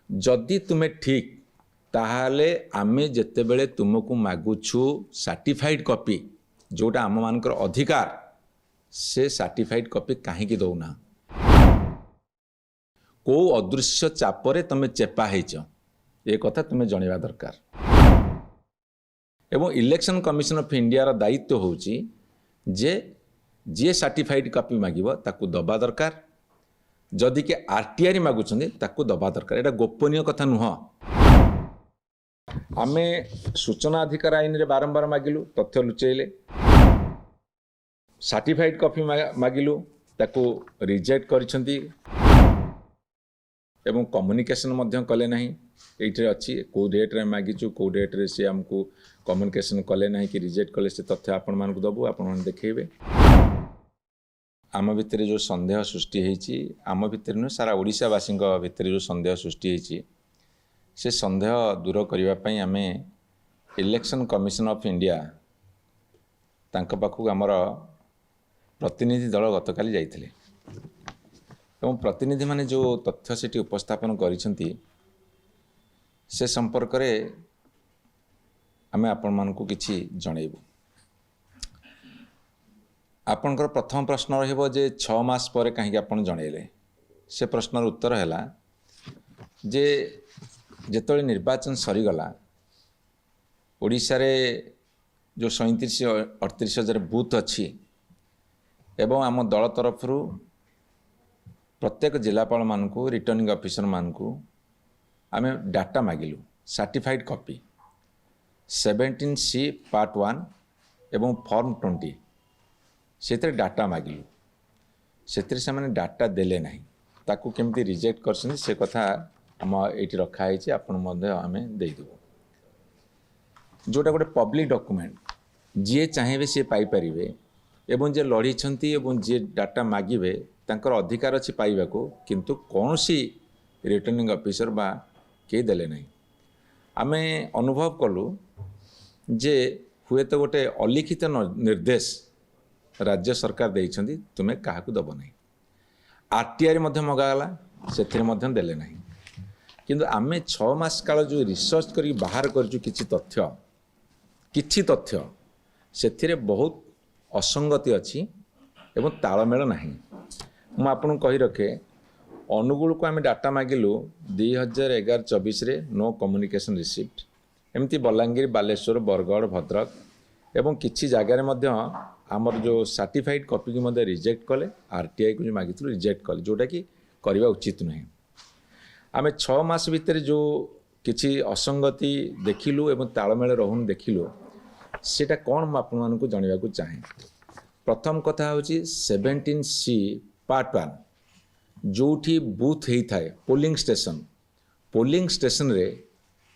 जदि तुम्हें ठीक ताहाले आमे जेतेबेले तुमको मागुछु सर्टिफाइड कॉपी जोटा आम मानकर अधिकार से सर्टिफाइड कॉपी कहीं दौना को अदृश्य चापरे तुम चेपा हेच ये कथा तुम्हें जनवा दरकार। एवं इलेक्शन कमिशन ऑफ इंडिया रा दायित्व होची जे जी सर्टिफाइड कॉपी मागिबो ताकू दबा दरकार जदि के आरटीआई मागुछन्ती ताकू दबा दरकार। एटा गोपनीय कथा नुह। आमे सूचना अधिकार आईन रे बारंबार मागिलु तथ्य लुचेले सर्टिफाइड कॉपी मागिलु ताकू रिजेक्ट करिसन्ती एवं कम्युनिकेशन मध्य कले नहीं ये अच्छी कौ डेट रे मागिचु कौ डेट रे से हमको कम्युनिकेशन कले नहीं कि रिजेक्ट कले से तथ्य आपण मान को दबु आपण मान देखेबे। आम भितर जो संदेह सृष्टि होती आम भितर नुह सारा ओडिशावासी भितर जो संदेह सृष्टि होती से संदेह दूर करने आम इलेक्शन कमिशन ऑफ इंडिया तांका पाखु आमर प्रतिनिधि दल गतकाली जाइथिले एवं प्रतिनिधि माने जो तथ्य सेठी उपस्थापन करिसेंती से संपर्क रे आमे आपण मानकु किछि जणैबु। आपणकर प्रथम प्रश्न रहिबो जे 6 मास पर कहीं आपण जणैले से प्रश्नर उत्तर हैला जे जेतळे निर्वाचन सरीगला ओडिशा रे जो 37-38 हजार बूथ अच्छी एवं आम दल तरफ प्रत्येक जिलापाल मानकु रिटर्निंग ऑफिसर मानकु आमे डाटा मागिलु सर्टिफाइड कॉपी 17C पार्ट 1 एवं फॉर्म 20 से डाटा मागिलु से माने डाटा देले नहीं ताकू केमती रिजेक्ट करछन से कथा हम एठी रखा है आपण मध्ये आमे देई देबो। जोटा गोटे पब्लिक डॉक्यूमेंट जी चाहेबे से पाई परिबे एवं जे लड़ी छंती एवं जे डाटा मागिबे तांकर अधिकार अछि पाइबाको किंतु कौनसी रिटर्निंग ऑफिसर बा के देले नहीं। आमे अनुभव कलु जे हुए तो गोटे अलिखित निर्देश राज्य सरकार देइछंती तुमे काहाकू दब नहीं आरटीआई मध्ये मगागला सेथिरे मध्ये देले नहीं किंतु आमे 6 मास काल जो रिसर्च करी बाहर करजु किछि तथ्य सेथिरे बहुत असंगति अछि एवं तालमेल नहीं। मु आपन कहि रखे अनुगुल को आमे डाटा मागिलु 2011-24 रे नो कम्युनिकेशन रिसीव्ड एमती बलांगीर बालेश्वर बरगढ़ भद्रक एवं किछि जगार मध्य आमर जो सर्टिफाइड कॉपी की मध्य रिजेक्ट कले आरटीआई को जो मागिथु रिजेक्ट कले जोटा कि करबा उचित नहीं। आमे 6 मास भितर जो किछि असंगति देखिलु एवं तालमेल रहुन देखिलु सेटा कोन म आपन मानकु जणिबा को चाहे। प्रथम कथा होची 17C पार्ट 1 जोठी बूथ हेई थाए पोलिंग स्टेशन रे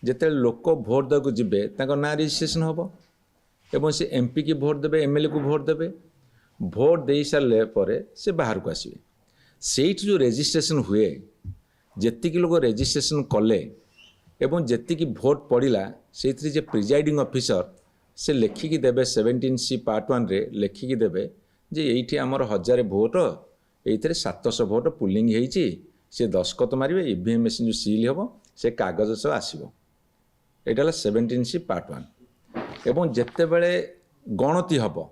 जेते लोक भोट दक जिबे तांको ना रजिस्ट्रेशन होबो एवं से एमपी की भोट देबे एमएलए को भोट देबे भोट दे सारे परे से बाहर को आसीबे सेठ जो रजिस्ट्रेशन हुए जेतिकी लोग रजिस्ट्रेशन कले एवं जेतिकी भोट पड़िला सेथि जे प्रिजाइडिंग ऑफिसर से लेखिकी देबे 17C पार्ट 1 रे लेखिकी देबे जे एइठी हमर 1000 भोट एइथरे 700 भोट पुलिंग हेइची से दस्खत मारिबे ईवीएम मशीन जो सील हेबो से कागज सब आसीबो एटाला 17C पार्ट 1 एवं जेते बेले गणति हबो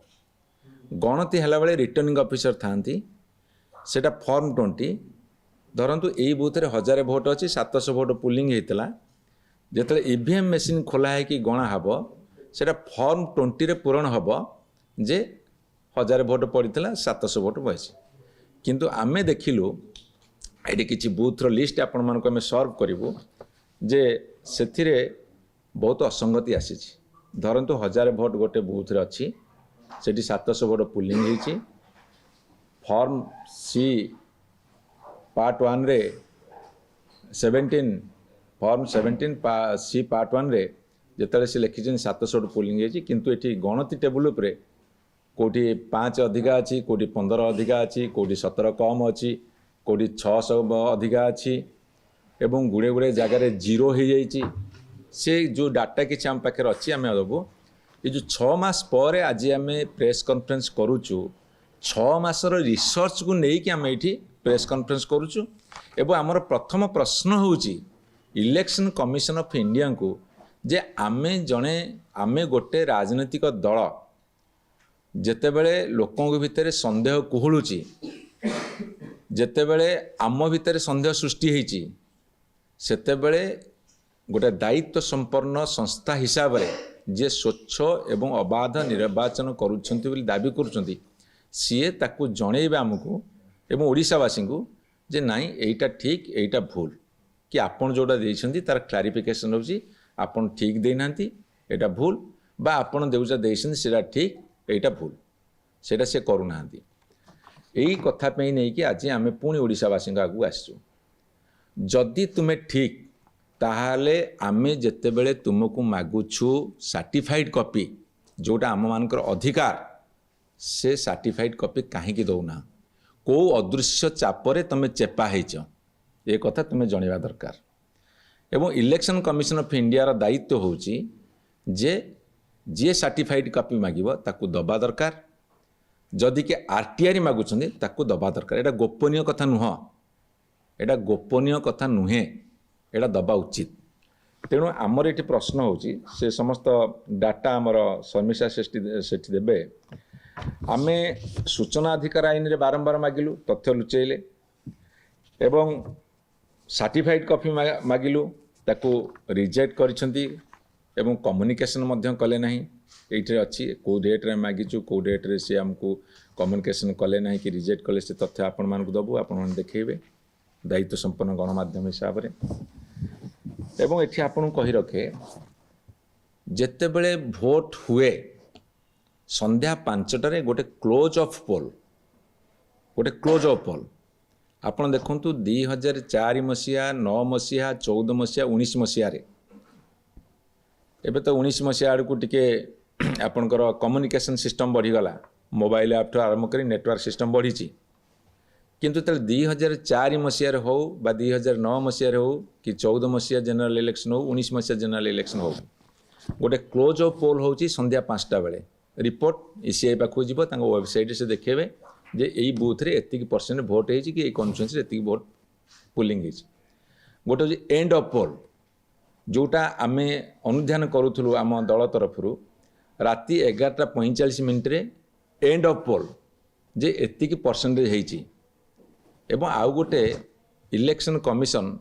गणति हला बेले रिटर्निंग ऑफिसर थांती सेटा फॉर्म 20 धरंतु एई बूथ रे 1000 भोट अछि 700 भोट पुलिंग हेतला जेतले ईवीएम मशीन खोला है कि गणा हबो सेटा फॉर्म 20 रे पूरण हबो जे 1000 भोट पड़ितला 700 भोट बयछि किंतु आमे देखिलु एडी किछि बूथ रो लिस्ट आपण मानको आमे सर्व करिवु जे सेथिरे बहुत असंगति आसीछि। धरंतु 1000 भोट गोटे बूथ रे अछि सेठी 700 भोट पुलिंग हेछि फॉर्म C पार्ट 1 रे 17 फॉर्म 17C पार्ट 1 रे जेतले से लिखिछन 700 पुलिंग हेछि किंतु एठी गणति टेबुल उपरे कोठी 5 अधिका अछि कोठी 15 अधिका अछि कोठी 17 कम अछि कोठी 600 अधिका अछि एवं गुड़े गुड़े जगार जीरो हो जाइए से जो डाटा किसी आम पाखे अच्छी आम देबू ये जो 6 मास पर आज आम प्रेस कॉन्फ्रेंस करुचु 6 मासर रिसर्च को लेकिन आम ये प्रेस कॉन्फ्रेंस करुचु एवं आमर प्रथम प्रश्न होची इलेक्शन कमिशन ऑफ इंडिया को जे आमे गोटे राजनीतिक दल जेतेबेले लोकों भितर संदेह कुहुलुची जेतेबेले आम भितर संदेह सृष्टि होईची सेतेबेले गोटे दायित्व संपन्न संस्था हिसाब रे जे स्वच्छ एवं अबाध निर्वाचन करुछंती बोली दाबी करुछंती सीए ताकू जणेबे आमको एवं ओडिशावासी को जे नाई एटा ठीक एटा भूल कि आपण जोड़ा देइछंती तार क्लारिफिकेशन होची आपण ठीक देई नांती एटा भूल बा आपण देउचा देइछंती सेटा ठीक एटा भूल सेटा से करू नांती एई कथा पे नै कि आज आमे पुणी ओडिशावासी आगू आसछु जदि तुमे ठीक ताहाले आमे जेतेबेले तुमको मागुछु सर्टिफाइड कॉपी जोटा आम मानकर अधिकार से सर्टिफाइड कॉपी कहीं दौना को अदृश्य चापरे तुम चेपा होइछ ए कथा तुम्हें जणवा दरकार एवं इलेक्शन कमिशन ऑफ इंडिया रा दायित्व होची जे जे सर्टिफाइड कॉपी मागिबो ताकू दबा दरकार जदि के आरटीआई मागुछन्ते ताकू दबा दरकार एटा गोपनीय कथा नुह एटा गोपनीय कथा नुहे एटा दबा उचित तेणु आमर ये प्रश्न होची से समस्त डाटा आमर शर्मिष्ठा सेठी देबे आमे सूचना अधिकार आईन रे बारंबार मागिलु तथ्य लुचेले एवं सर्टिफाइड कॉपी मागिलु ताकू रिजेक्ट करिसंती एवं कम्युनिकेशन मध्य कले नहीं ये अच्छी कौ डेट रे मागिचु कौ डेट रे से हमको कम्युनिकेशन कले नहीं कि रिजेक्ट कले से तथ्य आपण मान को दबु आपण मान देखेबे दायित्व संपन्न गणमाध्यम हिसाब रे एवं एठी आपण कहि रखे जेतेबेले भोट हुए संध्या 5टारे गोटे क्लोज ऑफ पोल आपण देखंतु 2004 मसीहा 9 मसीहा 14 मसीहा 19 मसीहा रे एबे तो 19 मसीहा आड़ को टिके आपणकर कम्युनिकेशन सिस्टम बढ़ी गला मोबाइल ऐप आरंभ कर नेटवर्क सिस्टम बढ़ी किंतु तेल 2004 मसीह हो बा 2009 मसीह हो कि 14 मसीहा जनरल इलेक्शन हो 19 मसीहा जनरल इलेक्शन हो गोटे क्लोज ऑफ पोल होची संध्या 5टा बेले रिपोर्ट ईसीआई पाखु जीव वेबसाइट से देखेबे जे एई बूथ रे एतिक परसेंट भोट हेची कि एई कॉन्स्टिट्यूएंसी रे एतिक भोट पुलिंग हेची गोटे होची एंड ऑफ पोल जोटा आमे अनुध्यान करूथलु आम दल तरफरु राति 11:45 रे एंड ऑफ पोल जे एतिक परसेंटेज हेची एवं आउ गोटे इलेक्शन कमिशन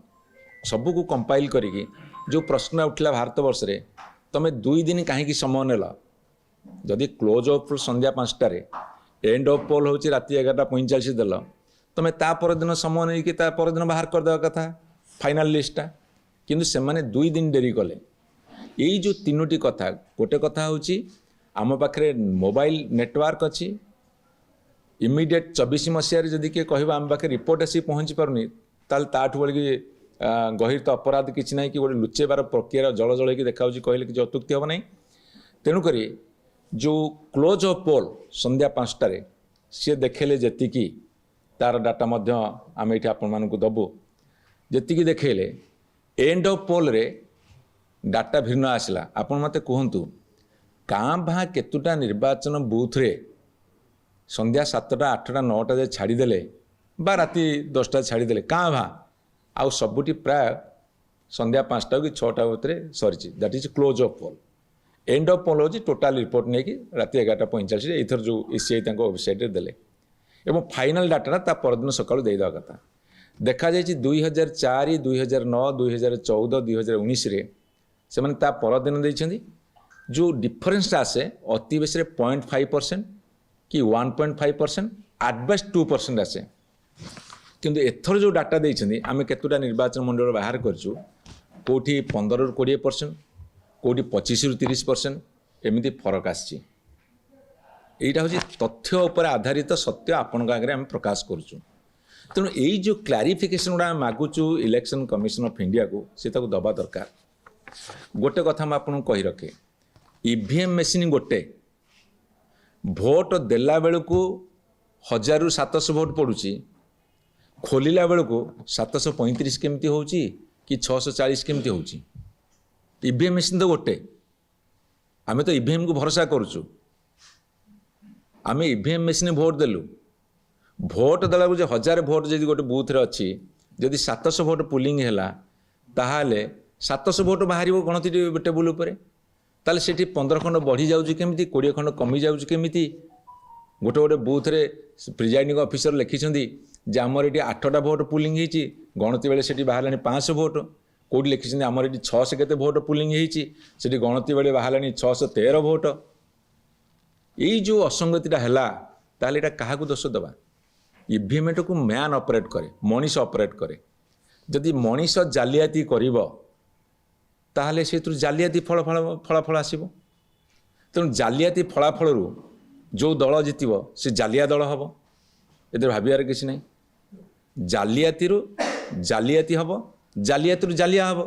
सबको कंपाइल करिकी जो प्रश्न उठला भारत वर्ष रे तमे 2 दिन कहीं समय नेला जदि क्लोज ऑफ पोल संध्या 5टारे एंड ऑफ पोल होची राति 11:45 देल तमे ता पर दिन समय नहीं कि ता पर दिन बाहर कर देवा कथा फाइनल लिस्टटा किंतु से माने 2 दिन डेरी कले यही जो 3टी कथा गोटे कथा होची आम पाखरे मोबाइल नेटवर्क अच्छी इमिडिएट 24 मसीह जदि किए कह आम पाखे रिपोर्ट आसी पहुँची पारुनी ताल ताठू बड़ी गहिर तो अपराध किसी ना कि गोटे लुचेबार प्रक्रिया जल जल देखा कहले कि अत्युक्ति हम ना तेणुक जो क्लोज ऑफ पोल संध्या 5टारे सी देखेले जी तार डाटा आम ये आपण मानक दबु जी देखेले एंड ऑफ पोल रे डाटा भिन्न आसला आपण मते कहतु काँ भाँ केतुटा निर्वाचन बूथ रे संध्या 7टा 8टा 9टा जे छाड़ीदे बा राति 10टा छाड़ीदे काँ भाँ आउ सबुटी प्राय संध्या 5टा कि 6टा भितर सरी that is close of poll end of poll होची टोटाल रिपोर्ट नहीं कि राति 11:45 एथर जो ईसीआई वेबसाइट देले एवं फाइनल डाटा ता परदिन सकाळु देइदा कथा देखा जाय 2004 2009 2014 2019 रे से माने ता परदिन देइछंदी जो डिफरेंस आसे अति बेसी 0.5% कि 1.5% एट बेस्ट 2% आसे किंतु एथर जो डाटा देइछंदी आमे केतुटा निर्वाचन मंडल बाहर करछु कोठी 15 ରୁ 20% कोठी 25 ରୁ 30% एमिति फरक आछि एटा होची तथ्य उपर आधारित सत्य आपण आगे आम प्रकाश करूँ तेणु यही जो क्लारिफिकेशन गुड़ा मागुचु इलेक्शन कमिशन ऑफ इंडिया को से दबा दरकार गोटे कथा मुझे कही रखे ईवीएम मेसीन गोटे भोट देला बेलू 1000 ରୁ 700 भोट पड़ुची खोलिला बेलू 735 केमती होची कि 640 केमती होची ईवीएम मेसीन तो गोटे आमे तो ईवीएम को भरोसा करूचु आमे ईवीएम मेसीन भोट देलु भोट देला जो 1000 भोट जदि गोटे बूथ रे अच्छी जदि 700 भोट पुलिंग हैला ताहाले 700 भोट बाहर गणति टेबुल उपरे ताले सेठी 15 खंड बढ़ी जाउची केमिति 20 खंड कमी जाउची केमिति गोटे गोटे बूथ रे प्रिजाइडिंग ऑफिसर लिखिछंदी जे हमर एटी 8टा भोट पुलिंग हिची गणति बेले सेठी बाहरलानी 500 भोट कोडी लिखिछंदी हमर एटी 600 केते भोट पुलिंग हिची सेठी गणति बेले बाहरलानी 613 भोट एई जो असंगतिटा हैला ताले एटा काहाकू दोष दबा ईवीएम को मैन ऑपरेट करे मनीष ऑपरेट करे जदि मनीष जालियाती करिवो ताहले से जालियाती फलाफल आसब तेणु जालियाती फलाफल जो दल जीतब से जालिया दल हम ए भाबार किसी ना जालियाती जालियाती हम जालियाती जालिया हम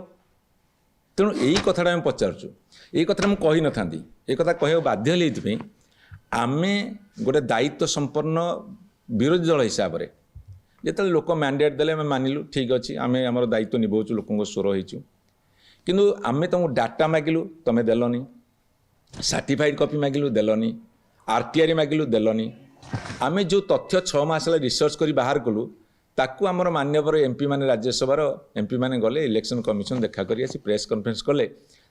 तेणु यही कथाटा आम पचारूँ यही कथा मुझे कही न था ये कथा कह बाध्य ये आम गोटे दायित्व संपन्न विरोधी दल हिसाब से जिते लोक मैंडेट देले मानिलु ठीक अच्छे आम आम दायित्व निभाऊँ लोक स्वर होइचु किंतु आम तुमको डाटा मागिलु तुम देलनी सर्टिफाइड कॉपी मागिलु देलनी आरटीआई मागिलु देलनी आम जो तथ्य 6 मास रिसर्च कर बाहर कलु ताकू आमर मान्यवर एमपी मैंने राज्यसभार एमपी मैंने गले इलेक्शन कमिशन देखा करी आसी प्रेस कॉन्फ्रेंस कले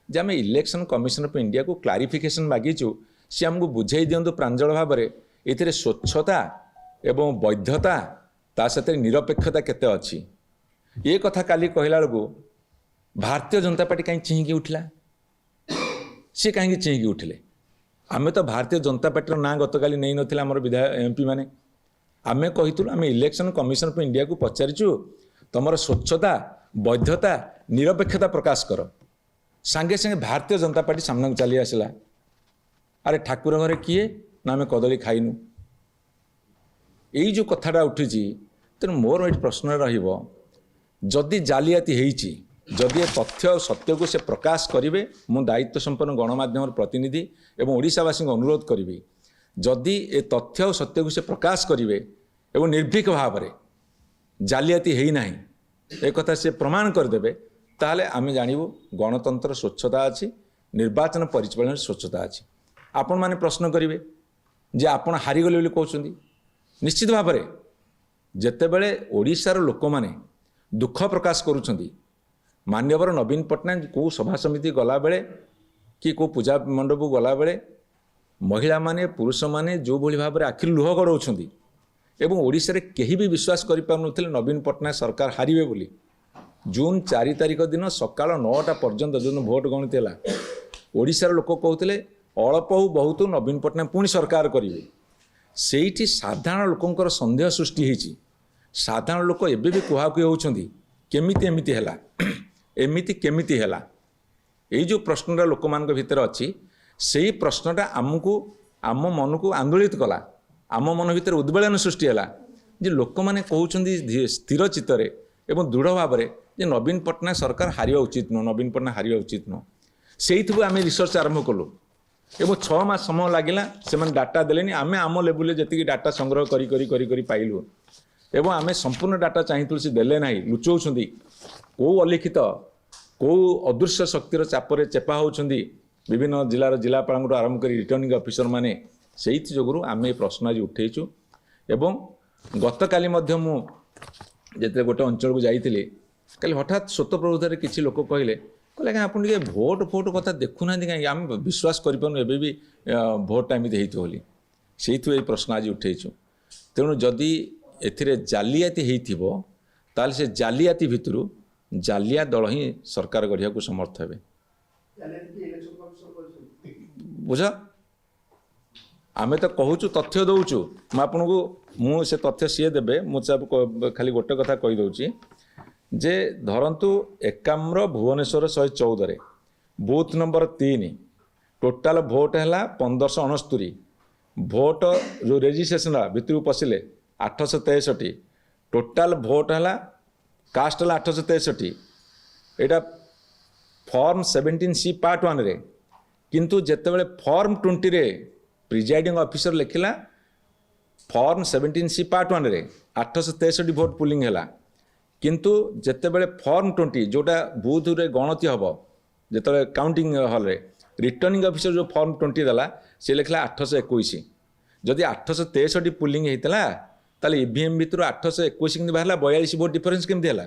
जे आम इलेक्शन कमिशन ऑफ इंडिया को क्लारिफिकेशन मागिचु सी आमको बुझे दिंतु प्रांजल भाव में ये स्वच्छता एवं वैधता ता साथ निरपेक्षता केते अच्छी ये कथा काली कहला बेलू भारतीय जनता पार्टी कहीं चिहिकी उठला सी कहीं चिहिकी उठिले आमे तो भारतीय जनता पार्टी ना गत काली नहीं नथिला हमर विधायक एमपी माने आमे कहितु आमे इलेक्शन कमिशन ऑफ इंडिया को पचारिचु तुमर स्वच्छता वैधता निरपेक्षता प्रकाश कर सांगे सांगे भारतीय जनता पार्टी सामना को चली आसला अरे ठाकुर घरे किए ना आमे कदली खाइनु यही जो कथाटा उठी तेणु मोर ये प्रश्न रही जालियाती होइची जदि ये तथ्य और सत्य को से प्रकाश करेंगे मु दायित्व संपन्न गणमाध्यम प्रतिनिधि एवं ओडिशावासी अनुरोध करी जदि ये तथ्य और सत्य को से प्रकाश करेंगे एवं निर्भीक भाव में जालियाती है ना एक कथा से प्रमाण करदे ताहले आम जानू गणतंत्र स्वच्छता अच्छी निर्वाचन परिचालन स्वच्छता अच्छी आपण मैंने प्रश्न करेंगे जे आपण हारीगले बोली कहते निश्चित भाव में जितेबले ओडिशार लोक मैंने दुख प्रकाश करुछंती मान्यवर नवीन पट्टनायक को सभा समिति गला बेले कि को पूजा मंडप गला बेले महिला माने पुरुष माने जो भली भाव में आखिर लुह गड़ाउछंती एवं ओडिशा रे केही भी विश्वास करि पारुनथिले नवीन पट्टनायक सरकार हारिबे बोली जून 4 तारिख दिन सकाळ 9टा पर्यंत जो भोट गणति है ओडिशार लोक कहते अल्प हो बहुत नवीन पट्टनायक पुणी सरकार करेंगे सेठी साधारण लोकंकर संदेह सृष्टि होती साधारण लोक एबे भी कुहाकुही होउछंती केमिति एमिति हैला एमिति केमिति हैला यही जो प्रश्नटा लोक मान भितर अच्छी से प्रश्नटा आमको आम मन को आंदोलित कला आम मन भितर उद्वेलन सृष्टि है जे लोक मैंने कहते स्थिर चित्तरे एवं दृढ़ भाव में जे नवीन पट्टनायक सरकार हारिया उचित नुह नवीन पट्टनायक हारिया उचित नुह से आम रिसर्च आरंभ कलु एवं 6 मास समय लगिला से डाटा देलेनी आम आम लेवल जी डाटा संग्रह करी करी करी करी पाइलु एवं आम संपूर्ण डाटा चाहिए से देले ना लुचौंट कौ अलिखित कौ अदृश्य शक्तिर चापर चेपा होती विभिन्न जिलार जिलापाल आरंभ कर रिटर्निंग ऑफिसर माने से जो आम ये प्रश्न आज उठेचु एवं गत काली जिते गोटे अंचल को जाइए कल हठात स्वतःप्रभुतार किसी लोक कहले कहले आप भोट फोट कथा देखुना कहीं आम विश्वास करें भी भोटा एमती होती से प्रश्न आज उठेचु तेणु जदि ए जालियाती होता से जालियाती भितर जालिया दल ही सरकार गढ़िया को समर्थ हे बुझ आमे तो कहूँ तथ्य दौचु आपको मुझे तथ्य सी देवे मुझे खाली गोटे कथा कहीदे जे धरतु Ekamra Bhubaneswar 114 booth number 3 total भोट है 1569 भोट जो रेजिस्ट्रेशन भितर पशिले 863 टोटाल भोट है कास्ट है 863 यहाँ फॉर्म 17C पार्ट 1 रे किंतु जेतेबेले फॉर्म 20 रे प्रिजाइडिंग ऑफिसर लिखिला फॉर्म 17C पार्ट 1 रे 863 भोट पुलिंग है किंतु जेतेबेले फॉर्म 20 जोटा बूथ रे गणति हम जिते काउंटिंग हॉल रे रिटर्निंग ऑफिसर जो फॉर्म 20 देला से लिखला 821 जदि 863 पुलिंग होता ताले ईवीएम भितर 821 बाहर 42 भोट डिफरेंस केमती है